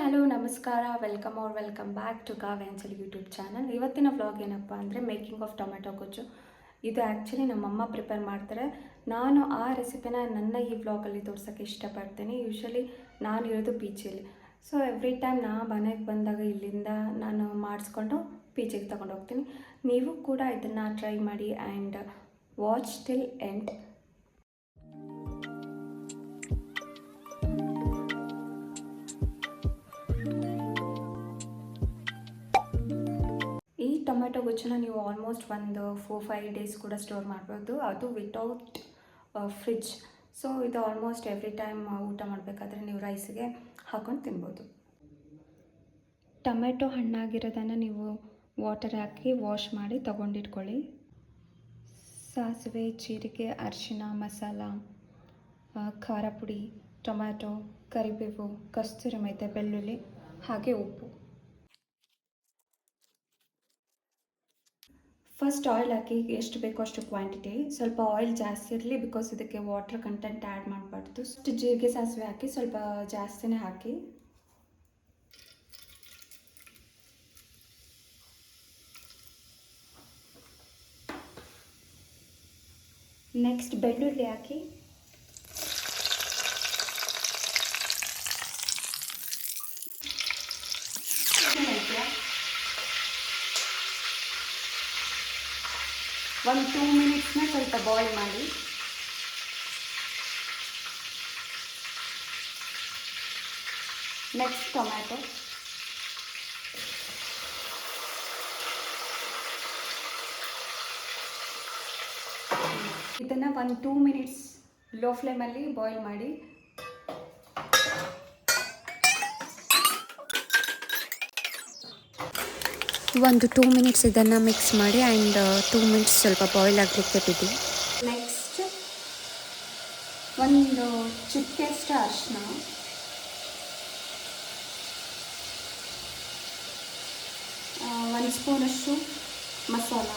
Hello ನಮಸ್ಕಾರ, welcome back to Kavyanchal YouTube channel. ಇವತ್ತಿನ vlog ಏನಪ್ಪ ಅಂದರೆ ಮೇಕಿಂಗ್ ಆಫ್ ಟೊಮೆಟೊ ಗೊಜ್ಜು. ಇದು ಆ್ಯಕ್ಚುಲಿ ನಮ್ಮಮ್ಮ ಪ್ರಿಪೇರ್ ಮಾಡ್ತಾರೆ. ನಾನು ಆ ರೆಸಿಪಿನ ನನ್ನ ಈ ವ್ಲಾಗಲ್ಲಿ ತೋರ್ಸೋಕ್ಕೆ ಇಷ್ಟಪಡ್ತೀನಿ. ಯೂಶ್ವಲಿ ನಾನು ಇರೋದು ಪೀಚಿಯಲ್ಲಿ, ಸೊ ಎವ್ರಿ ಟೈಮ್ ನಾ ಮನೆಗೆ ಬಂದಾಗ ಇಲ್ಲಿಂದ ನಾನು ಮಾಡಿಸ್ಕೊಂಡು ಪೀಚಿಗೆ ತೊಗೊಂಡು ಹೋಗ್ತೀನಿ. ನೀವು ಕೂಡ ಇದನ್ನು ಟ್ರೈ ಮಾಡಿ ಆ್ಯಂಡ್ ವಾಚ್ ಟಿಲ್ ಎಂಡ್. ಈ ಟೊಮೆಟೊ ಗೊಜ್ಜನ್ನ ನೀವು ಆಲ್ಮೋಸ್ಟ್ ಒಂದು 4-5 ಡೇಸ್ ಕೂಡ ಸ್ಟೋರ್ ಮಾಡ್ಬೋದು, ಅದು ವಿತೌಟ್ ಫ್ರಿಡ್ಜ್. ಸೊ ಇದು ಆಲ್ಮೋಸ್ಟ್ ಎವ್ರಿ ಟೈಮ್ ಊಟ ಮಾಡಬೇಕಾದ್ರೆ ನೀವು ರೈಸ್ಗೆ ಹಾಕೊಂಡು ತಿನ್ಬೋದು. ಟೊಮೆಟೊ ಹಣ್ಣಾಗಿರೋದನ್ನು ನೀವು ವಾಟರ್ ಹಾಕಿ ವಾಶ್ ಮಾಡಿ ತೊಗೊಂಡಿಟ್ಕೊಳ್ಳಿ. ಸಾಸಿವೆ, ಜೀರಿಗೆ, ಅರಿಶಿನ, ಮಸಾಲ, ಖಾರ ಪುಡಿ, ಟೊಮ್ಯಾಟೊ, ಕರಿಬೇವು, ಕಸ್ತೂರಿ ಮೆಂತೆ, ಬೆಳ್ಳುಳ್ಳಿ ಹಾಗೆ ಉಪ್ಪು. ಫಸ್ಟ್ ಆಯಿಲ್ ಹಾಕಿ, ಎಷ್ಟು ಬೇಕೋ ಅಷ್ಟು ಕ್ವಾಂಟಿಟಿ. ಸ್ವಲ್ಪ ಆಯಿಲ್ ಜಾಸ್ತಿ ಇರಲಿ, ಬಿಕಾಸ್ ಇದಕ್ಕೆ ವಾಟರ್ ಕಂಟೆಂಟ್ ಆ್ಯಡ್ ಮಾಡಬಾರ್ದು. ಅಷ್ಟು ಜೀರಿಗೆ, ಸಾಸಿವೆ ಹಾಕಿ ಸ್ವಲ್ಪ ಜಾಸ್ತಿನೇ ಹಾಕಿ. ನೆಕ್ಸ್ಟ್ ಬೆಳ್ಳುಳ್ಳಿ ಹಾಕಿ. ಒಂದು 2 ಮಿನಿಟ್ಸ್ನ ಸ್ವಲ್ಪ ಬಾಯ್ಲ್ ಮಾಡಿ. Next tomato. ಇದನ್ನು ಒಂದು 2 ಮಿನಿಟ್ಸ್ ಲೋ ಫ್ಲೇಮಲ್ಲಿ ಬಾಯ್ಲ್ ಮಾಡಿ. ಒಂದು 2 ಮಿನಿಟ್ಸ್ ಇದನ್ನು ಮಿಕ್ಸ್ ಮಾಡಿ ಆ್ಯಂಡ್ 2 ಮಿನಿಟ್ಸ್ ಸ್ವಲ್ಪ ಬಾಯ್ಲ್ ಆಗಲಿಕ್ಕೆ ಬಿಡಿ. ನೆಕ್ಸ್ಟ್ ಒಂದು ಚಿಟಿಕೆಯಷ್ಟು ಅರಿಶಿನ, ಒಂದು ಸ್ಪೂನಷ್ಟು ಮಸಾಲ,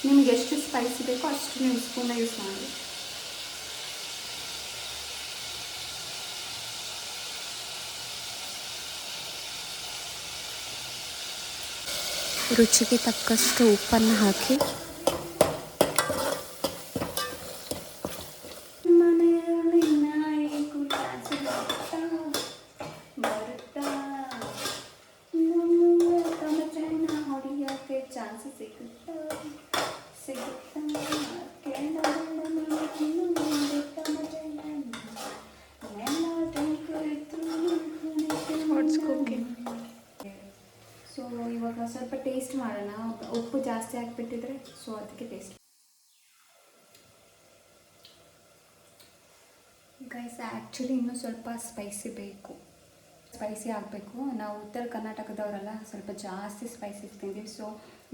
ನಿಮ್ಗೆ ಎಷ್ಟು ಸ್ಪೈಸಿ ಬೇಕೋ ಅಷ್ಟು ನೀವು ಸ್ಪೂನ ಯೂಸ್ ಮಾಡಿ. ರುಚಿಗೆ ತಕ್ಕಷ್ಟು ಉಪ್ಪನ್ನು ಹಾಕಿ. ಸೊ ಇವಾಗ ಸ್ವಲ್ಪ ಟೇಸ್ಟ್ ಮಾಡೋಣ. ಉಪ್ಪು ಜಾಸ್ತಿ ಹಾಕಿಬಿಟ್ಟಿದ್ರೆ ಸೊ ಅದಕ್ಕೆ ಟೇಸ್ಟ್. ಗೈಸ್, ಆ್ಯಕ್ಚುಲಿ ಇನ್ನೂ ಸ್ವಲ್ಪ ಸ್ಪೈಸಿ ಆಗಬೇಕು. ನಾವು ಉತ್ತರ ಕರ್ನಾಟಕದವರೆಲ್ಲ ಸ್ವಲ್ಪ ಜಾಸ್ತಿ ಸ್ಪೈಸಿ ತಿಂತೀವಿ, ಸೊ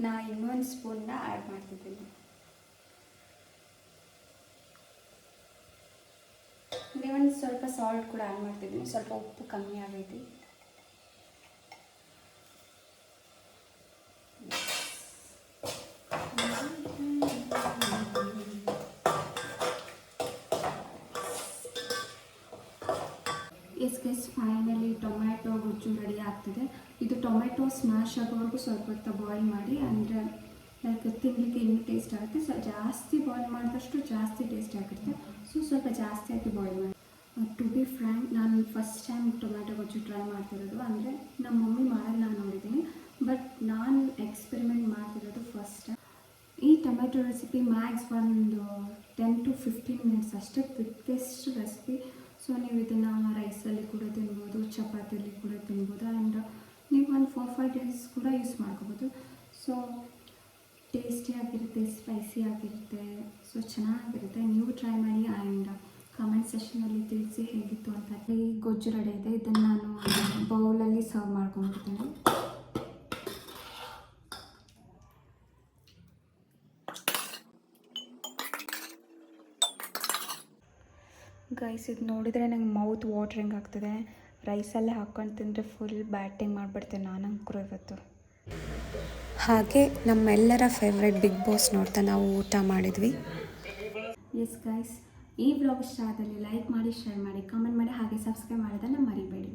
ನಾ ಇನ್ನೊಂದು ಸ್ಪೂನ್ನ ಆ್ಯಡ್ ಮಾಡ್ತಿದ್ದೀನಿ. ನೀವೊಂದು ಸ್ವಲ್ಪ ಸಾಲ್ಟ್ ಕೂಡ ಆ್ಯಡ್ ಮಾಡ್ತಿದ್ದೀನಿ. ಸ್ವಲ್ಪ ಉಪ್ಪು ಕಮ್ಮಿ ಆಗೈತಿ. ಫೈನಲಿ ಟೊಮ್ಯಾಟೊ ಗೊಜ್ಜು ರೆಡಿ ಆಗ್ತಿದೆ. ಇದು ಟೊಮ್ಯಾಟೊ ಸ್ಮ್ಯಾಶ್ ಆಗೋವರೆಗೂ ಸ್ವಲ್ಪ ಹೊತ್ತು ಬಾಯ್ಲ್ ಮಾಡಿ, ಅಂದರೆ ಲೈಕ್ ತಿನ್ನಲಿಕ್ಕೆ ಇನ್ನೂ ಟೇಸ್ಟ್ ಆಗುತ್ತೆ. ಸೊ ಜಾಸ್ತಿ ಬಾಯ್ಲ್ ಮಾಡಿದಷ್ಟು ಜಾಸ್ತಿ ಟೇಸ್ಟ್ ಆಗುತ್ತೆ. ಸೊ ಸ್ವಲ್ಪ ಜಾಸ್ತಿ ಹಾಕಿ ಬಾಯ್ಲ್ ಮಾಡಿ. ಟು ಬಿ ಫ್ರ್ಯಾಂಕ್, ನಾನು ಫಸ್ಟ್ ಟೈಮ್ ಟೊಮ್ಯಾಟೊ ಗೊಜ್ಜು ಟ್ರೈ ಮಾಡ್ತಿರೋದು. ಅಂದರೆ ನಮ್ಮ ಮಮ್ಮಿ ಮಾಡೋದು ನಾನು ನೋಡಿದ್ದೀನಿ, ಬಟ್ ನಾನು ಎಕ್ಸ್ಪೆರಿಮೆಂಟ್ ಮಾಡ್ತಿರೋದು ಫಸ್ಟ್ ಟೈಮ್. ಈ ಟೊಮ್ಯಾಟೊ ರೆಸಿಪಿ ಮ್ಯಾಕ್ಸ್ ಒಂದು 10 to 15 ಮಿನಿಟ್ಸ್ ಅಷ್ಟೇ, ಕ್ವಿಕ್ಕೆಸ್ಟ್ ರೆಸಿಪಿ. ಸೊ ನೀವು ಇದನ್ನು ರೈಸಲ್ಲಿ ಕೂಡ ತಿನ್ಬೋದು, ಚಪಾತಿಯಲ್ಲಿ ಕೂಡ ತಿನ್ಬೋದು, ಆ್ಯಂಡ್ ನೀವು ಒಂದು 4-5 ಡೇಸ್ ಕೂಡ ಯೂಸ್ ಮಾಡ್ಕೋಬೋದು. ಸೊ ಟೇಸ್ಟಿಯಾಗಿರುತ್ತೆ, ಸ್ಪೈಸಿ ಆಗಿರುತ್ತೆ, ಸೊ ಚೆನ್ನಾಗಿರುತ್ತೆ. ನೀವು ಟ್ರೈ ಮಾಡಿ ಆ್ಯಂಡ್ ಕಮೆಂಟ್ ಸೆಷನಲ್ಲಿ ತಿಳಿಸಿ ಹೇಗಿತ್ತು ಅಂತ. ಈ ಗೊಜ್ಜು ರೆಡಿ ಇದೆ. ಇದನ್ನು ನಾನು ಬೌಲಲ್ಲಿ ಸರ್ವ್ ಮಾಡ್ಕೊಂಡ್ಬಿಡ್ತೀನಿ. ಗೈಸ್, ಇದು ನೋಡಿದರೆ ನಂಗೆ ಮೌತ್ ವಾಟ್ರಿಂಗ್ ಆಗ್ತದೆ. ರೈಸಲ್ಲೇ ಹಾಕ್ಕೊಂಡು ತಿಂದರೆ ಫುಲ್ ಬ್ಯಾಟಿಂಗ್ ಮಾಡಿಬಿಡ್ತೇನೆ ನಾನಂಕರು ಇವತ್ತು. ಹಾಗೆ ನಮ್ಮೆಲ್ಲರ ಫೇವ್ರೆಟ್ ಬಿಗ್ ಬಾಸ್ ನೋಡ್ತಾ ನಾವು ಊಟ ಮಾಡಿದ್ವಿ. ಎಸ್ ಗೈಸ್, ಈ ವ್ಲಾಗ್ ಇಷ್ಟ ಆದಲ್ಲಿ ಲೈಕ್ ಮಾಡಿ, ಶೇರ್ ಮಾಡಿ, ಕಮೆಂಟ್ ಮಾಡಿ, ಹಾಗೆ ಸಬ್ಸ್ಕ್ರೈಬ್ ಮಾಡೋದನ್ನು ಮರಿಬೇಡಿ.